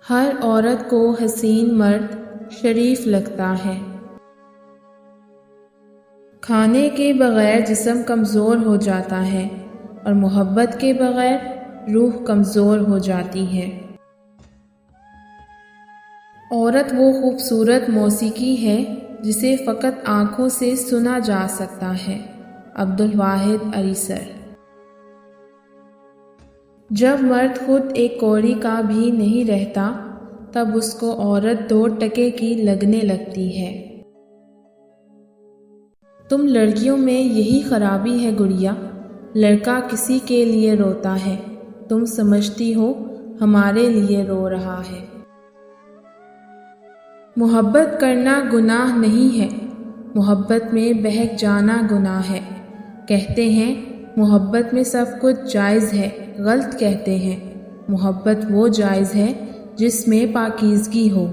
ہر عورت کو حسین مرد شریف لگتا ہے۔ کھانے کے بغیر جسم کمزور ہو جاتا ہے اور محبت کے بغیر روح کمزور ہو جاتی ہے۔ عورت وہ خوبصورت موسیقی ہے جسے فقط آنکھوں سے سنا جا سکتا ہے۔ عبدالواحد عریسر۔ جب مرد خود ایک کوڑی کا بھی نہیں رہتا تب اس کو عورت 2 ٹکے کی لگنے لگتی ہے۔ تم لڑکیوں میں یہی خرابی ہے گڑیا، لڑکا کسی کے لیے روتا ہے، تم سمجھتی ہو ہمارے لیے رو رہا ہے۔ محبت کرنا گناہ نہیں ہے، محبت میں بہک جانا گناہ ہے۔ کہتے ہیں محبت میں سب کچھ جائز ہے، غلط کہتے ہیں۔ محبت وہ جائز ہے جس میں پاکیزگی ہو۔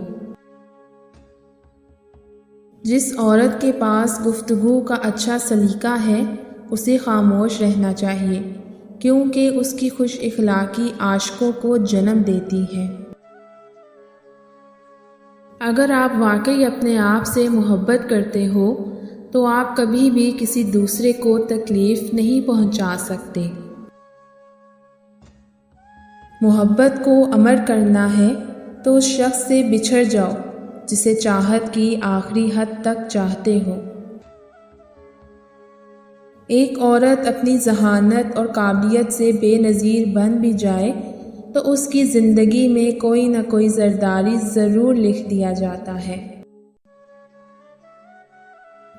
جس عورت کے پاس گفتگو کا اچھا سلیقہ ہے اسے خاموش رہنا چاہیے، کیونکہ اس کی خوش اخلاقی عاشقوں کو جنم دیتی ہے۔ اگر آپ واقعی اپنے آپ سے محبت کرتے ہو تو آپ کبھی بھی کسی دوسرے کو تکلیف نہیں پہنچا سکتے۔ محبت کو امر کرنا ہے تو اس شخص سے بچھڑ جاؤ جسے چاہت کی آخری حد تک چاہتے ہو۔ ایک عورت اپنی ذہانت اور قابلیت سے بے نظیر بن بھی جائے تو اس کی زندگی میں کوئی نہ کوئی زرداری ضرور لکھ دیا جاتا ہے۔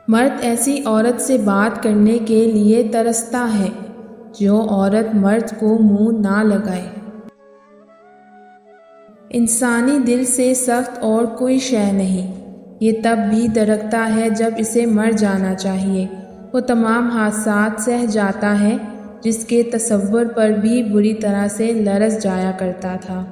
مرد ایسی عورت سے بات کرنے کے لیے ترستا ہے جو عورت مرد کو منہ نہ لگائے۔ انسانی دل سے سخت اور کوئی شے نہیں، یہ تب بھی درکتا ہے جب اسے مر جانا چاہیے۔ وہ تمام حادثات سہ جاتا ہے جس کے تصور پر بھی بری طرح سے لرز جایا کرتا تھا۔